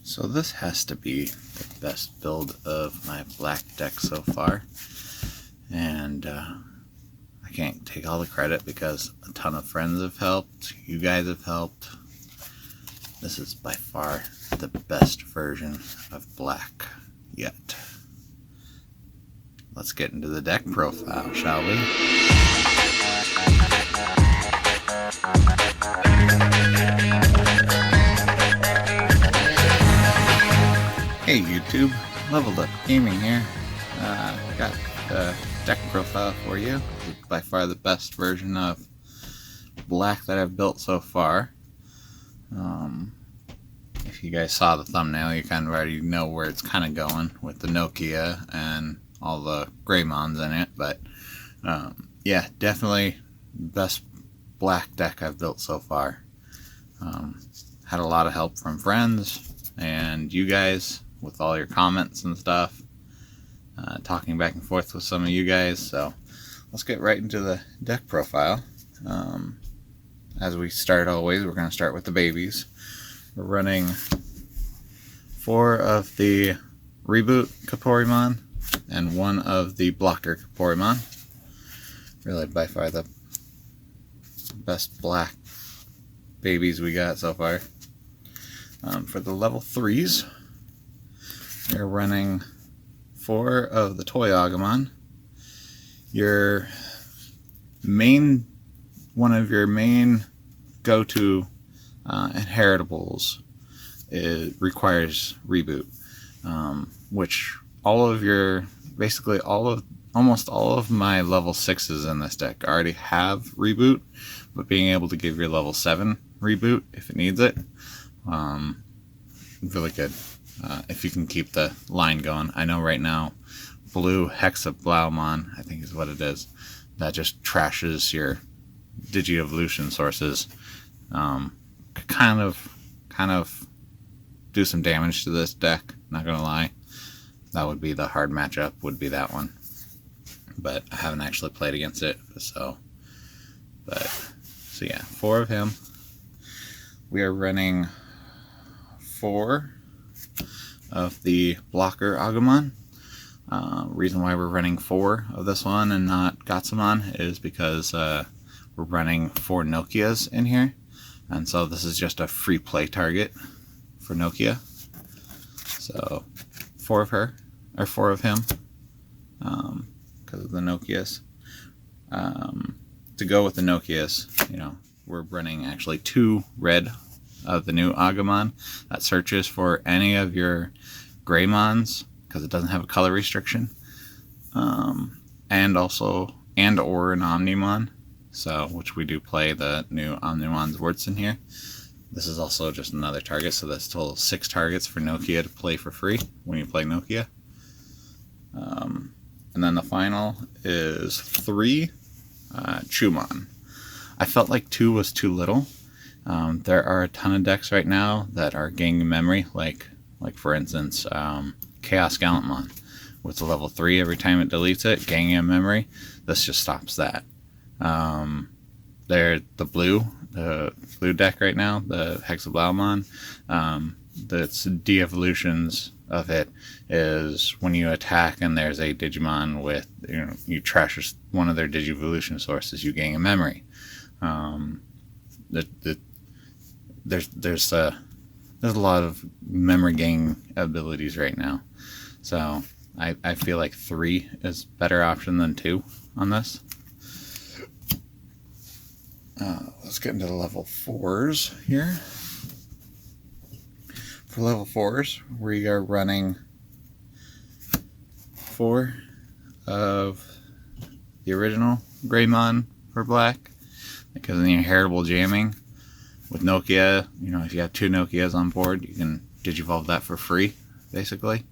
So this has to be the best build of my black deck so far, and I can't take all the credit because a ton of friends have helped, you guys have helped. This is by far the best version of black yet. Let's get into the deck profile, shall we? Hey YouTube, Leveled Up Gaming here. Got the deck profile for you. It's by far the best version of black that I've built so far. If you guys saw the thumbnail, you kind of already know where it's kind of going with the Nokia and all the Greymons in it. But yeah, definitely best black deck I've built so far. Had a lot of help from friends and you guys with all your comments and stuff, talking back and forth with some of you guys. So let's get right into the deck profile. As we start always, we're going to start with the babies. We're running 4 of the Reboot Kaporimon and 1 of the Blocker Kaporimon. Really by far the best black babies we got so far. For the level 3s, we're running 4 of the Toy Agumon. One of your main go-to inheritables, it requires Reboot, which almost all of my level 6s in this deck already have Reboot, but being able to give your level 7 Reboot if it needs it, really good. If you can keep the line going. I know right now Blue Hexablaumon, I think is what it is, that just trashes your Digi-Evolution sources. Kind of do some damage to this deck, not gonna lie. That would be the hard matchup, would be that one. But I haven't actually played against it, so yeah, 4 of him. We are running 4 of the Blocker Agumon. Reason why we're running 4 of this one and not Gatsumon is because we're running 4 Nokias in here, and so this is just a free play target for Nokia. So 4 of her, or 4 of him, because of the Nokias. To go with the Nokias, we're running actually 2 red of the new Agumon that searches for any of your Greymons because it doesn't have a color restriction, and or an Omnimon, so which we do play the new Omnimon's Warts in here. This is also just another target, so that's total 6 targets for Nokia to play for free when you play Nokia. And then the final is 3 Chumon. I felt like 2 was too little. There are a ton of decks right now that are gaining memory, like for instance, Chaos Gallantmon with the level 3. Every time it deletes it, gaining a memory. This just stops that. They're the blue deck right now, the Hexablaumon. That's de-evolutions of it is when you attack and there's a Digimon with, you trash one of their Digi-evolution sources, you gain a memory. There's a lot of memory gain abilities right now, so I feel like 3 is a better option than 2 on this. Let's get into the level 4s here. For level 4s, we are running 4 of the original Greymon for black, because of the inheritable jamming with Nokia. If you have 2 Nokias on board, you can Digivolve that for free, basically.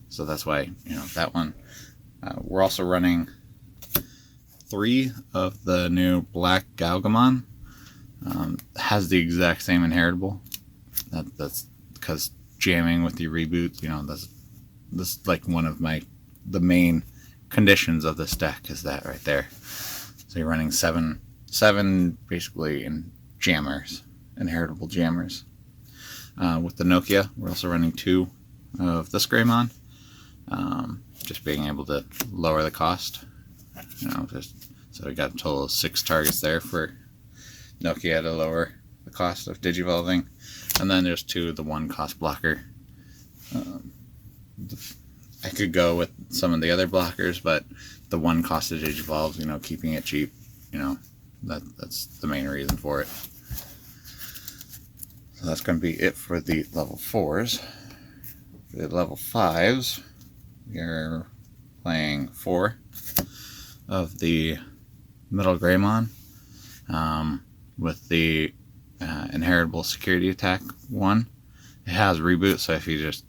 So that's why, that one. We're also running 3 of the new Black Galgamon. Has the exact same inheritable. That's because jamming with the reboots, that's like one of the main conditions of this deck is that right there. So you're running 7 basically in jammers, inheritable jammers. With the Nokia, we're also running 2 of this Greymon. Just being able to lower the cost. So we got a total of 6 targets there for Nokia to lower the cost of digivolving. And then there's 2 of the 1 cost blocker. I could go with some of the other blockers, but the 1 cost of digivolve, keeping it cheap, that's the main reason for it. So that's going to be it for the level 4s. For the level 5s, we're playing 4 of the Middle Greymon with the inheritable security attack 1. It has reboot, so if you just,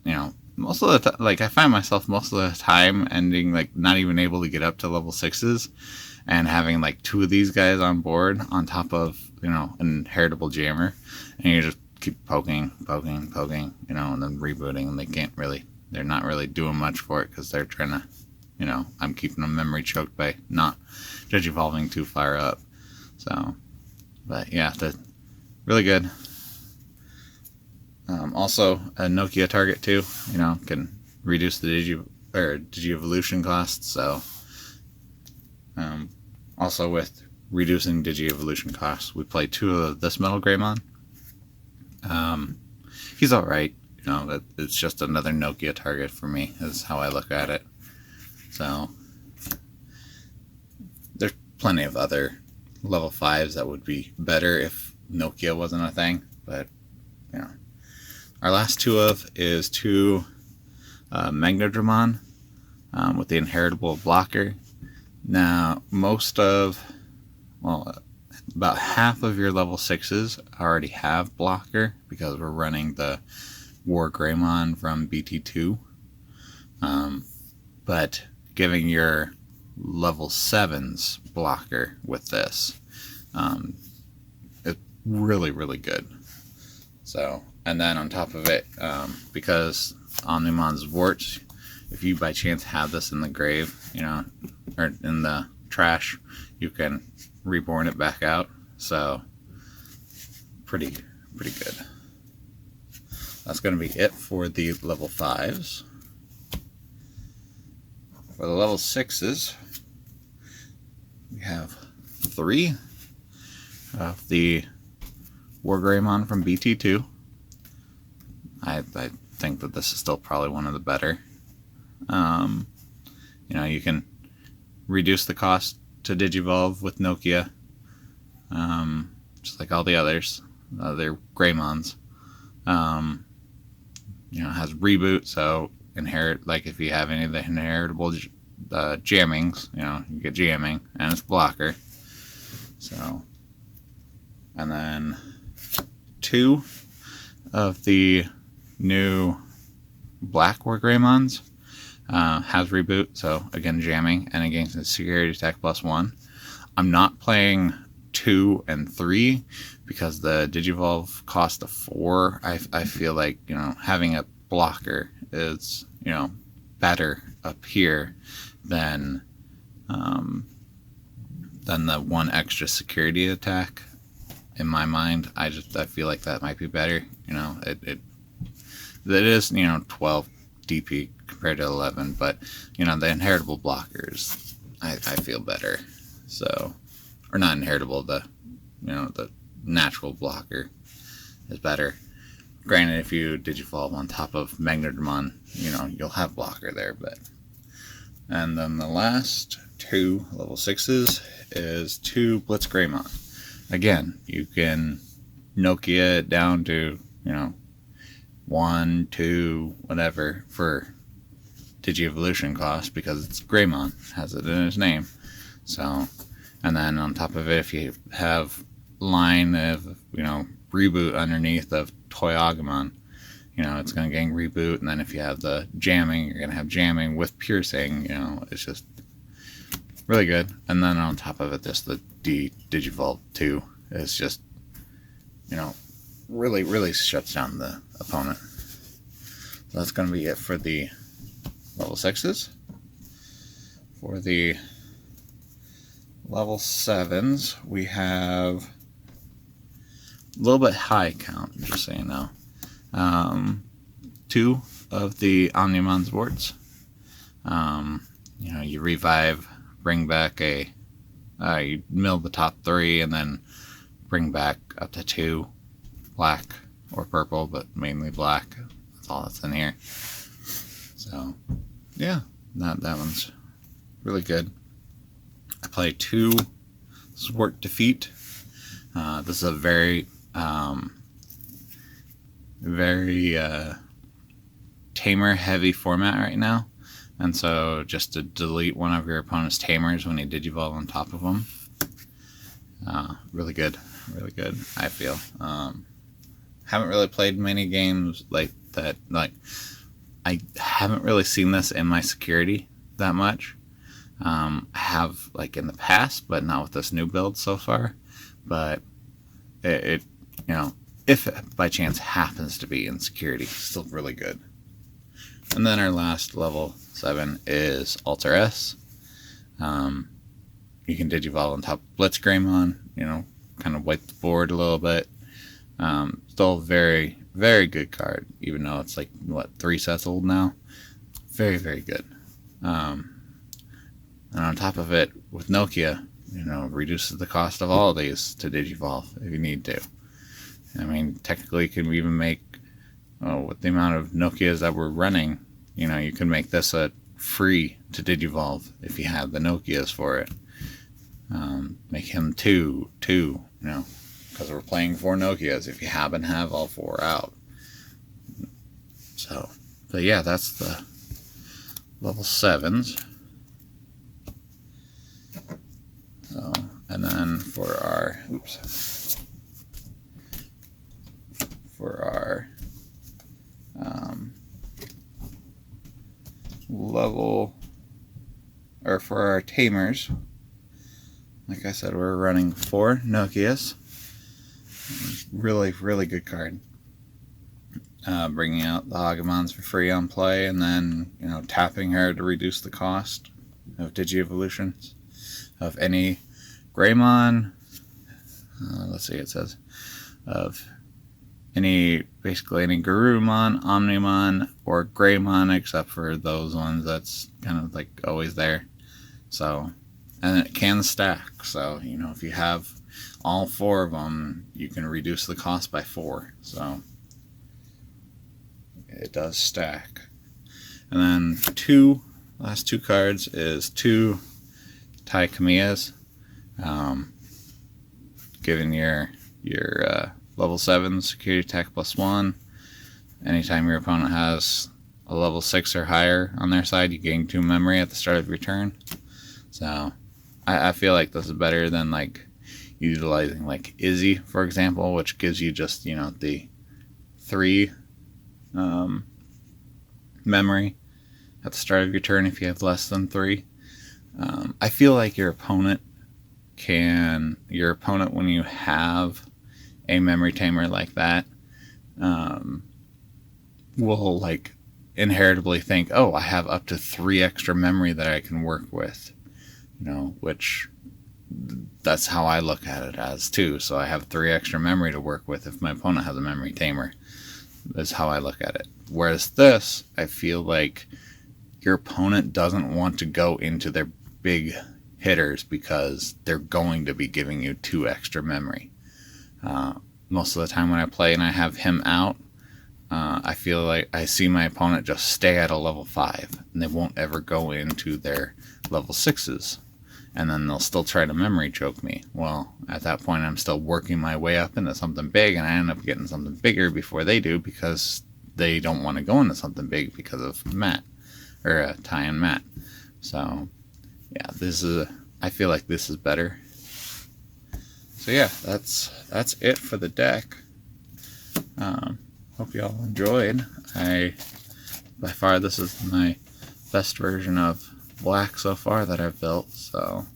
most of the time, I find myself most of the time ending not even able to get up to level 6s and having 2 of these guys on board on top of, an inheritable jammer, and you just keep poking, and then rebooting, and they're not really doing much for it because they're trying to, I'm keeping them memory choked by not digivolving too far up. So, but yeah, really good. Also, a Nokia target too, can reduce the Digi-evolution costs. So, also with reducing Digi-evolution costs, we play 2 of this Metal Greymon. He's alright, it's just another Nokia target for me, is how I look at it. So, there's plenty of other level 5s that would be better if Nokia wasn't a thing, but, Our last 2 of is 2 Magnodramon with the inheritable blocker. Now, about half of your level 6s already have blocker because we're running the War Greymon from BT2. But giving your level 7s blocker with this is really, really good. So, and then on top of it, because Omnimon's warts, if you by chance have this in the grave, or in the trash, you can reborn it back out. So, pretty good. That's going to be it for the level 5s. For the level 6s, we have 3 of the War Greymon from BT2. I think that this is still probably one of the better. You can reduce the cost to digivolve with Nokia, just like all the others. They're Greymons. It has reboot, so inherit, if you have any of the inheritable jammings, you get jamming, and it's blocker. So, and then 2 of the new Black War Greymons has reboot, so again jamming, and against the security attack +1. I'm not playing 2 and 3 because the digivolve cost of 4. I feel like having a blocker is better up here than the 1 extra security attack. In my mind, I feel like that might be better. It is 12 DP compared to 11, but the inheritable blockers, I feel better. So, or not inheritable, the natural blocker is better. Granted, if you digivolve on top of Magnodramon, you'll have blocker there, but. And then the last 2 level 6s is 2 Blitz Greymon. Again, you can Nokia it down to, 1, 2, whatever for Digi-evolution cost because it's Greymon, has it in its name. So, and then on top of it, if you have line of, reboot underneath of Toyagamon, it's going to gang reboot, and then if you have the jamming, you're going to have jamming with piercing, it's just really good. And then on top of it, the Digivolve 2 is just, really, really shuts down the opponent. So that's going to be it for the level 6s. For the level 7s, we have a little bit high count, just so you know. 2 of the Omnimon Sports. You revive, bring back you mill the top 3, and then bring back up to 2, black or purple, but mainly black. That's all that's in here. So, yeah, that one's really good. I play 2 Sport Defeat. This is a very tamer heavy format right now, and so just to delete one of your opponent's tamers when you digivolve on top of them, really good, I feel. Haven't really played many games like that. Like, I haven't really seen this in my security that much. I have, like, in the past, but not with this new build so far. But it if it by chance happens to be in security, still really good. And then our last level 7 is Alter S. You can digivolve on top of Blitz Greymon, kind of wipe the board a little bit. Still a very, very good card, even though it's like, 3 sets old now. Very, very good. And on top of it, with Nokia, reduces the cost of all of these to digivolve if you need to. I mean, technically, you can even make, with the amount of Nokias that we're running, you can make this a free to digivolve if you have the Nokias for it. Make him two, because we're playing 4 Nokias if you happen to have all 4 out. So, but yeah, that's the level 7s. So, and then for our for our Tamers, like I said, we're running 4 Nokias. Really, really good card. Bringing out the Hagemons for free on play, and then tapping her to reduce the cost of Digi-Evolutions of any Greymon. Let's see, it says of basically any Garurumon, Omnimon, or Greymon, except for those ones that's kind of like always there. So, and it can stack. So, if you have all 4 of them, you can reduce the cost by 4. So, it does stack. And then last 2 cards is 2 Tai Kamiyas, giving your level 7 security attack +1. Anytime your opponent has a level 6 or higher on their side, you gain 2 memory at the start of your turn. So I feel like this is better than like utilizing like Izzy, for example, which gives you just the 3 memory at the start of your turn if you have less than 3. I feel like your opponent, when you have a memory tamer like that, will like inheritably think, oh, I have up to 3 extra memory that I can work with, which that's how I look at it as too. So I have 3 extra memory to work with if my opponent has a memory tamer. That's how I look at it. Whereas this, I feel like your opponent doesn't want to go into their big hitters because they're going to be giving you 2 extra memory. Most of the time when I play and I have him out, I feel like I see my opponent just stay at a level 5, and they won't ever go into their level 6s, and then they'll still try to memory choke me. Well, at that point I'm still working my way up into something big, and I end up getting something bigger before they do because they don't want to go into something big because of Matt, or Ty and Matt. So yeah, I feel like this is better. So yeah, that's it for the deck. Hope you all enjoyed. By far, this is my best version of Black so far that I've built. So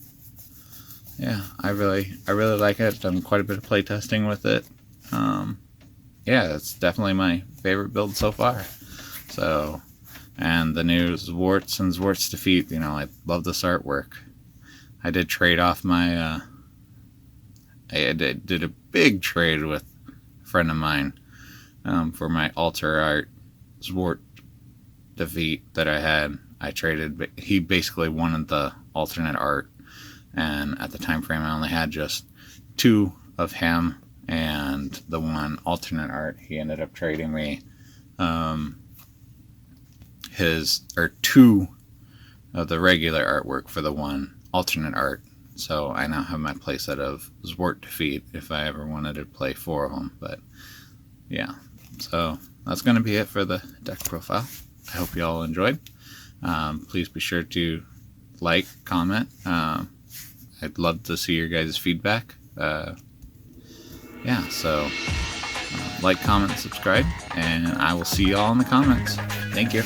yeah, I really like it. Done quite a bit of play testing with it. Yeah, it's definitely my favorite build so far. So, and the new Zwarts and Zwarts Defeat, I love this artwork. I did trade off my I did a big trade with a friend of mine for my alter art Zwart defeat that I had. I traded. He basically wanted the alternate art, and at the time frame, I only had just 2 of him and the one alternate art. He ended up trading me 2 of the regular artwork for the one alternate art. So I now have my playset of Zwart defeat if I ever wanted to play 4 of them. But yeah, so that's going to be it for the deck profile. I hope you all enjoyed. Please be sure to like, comment. I'd love to see your guys' feedback. Yeah, so like, comment, subscribe, and I will see you all in the comments. Thank you.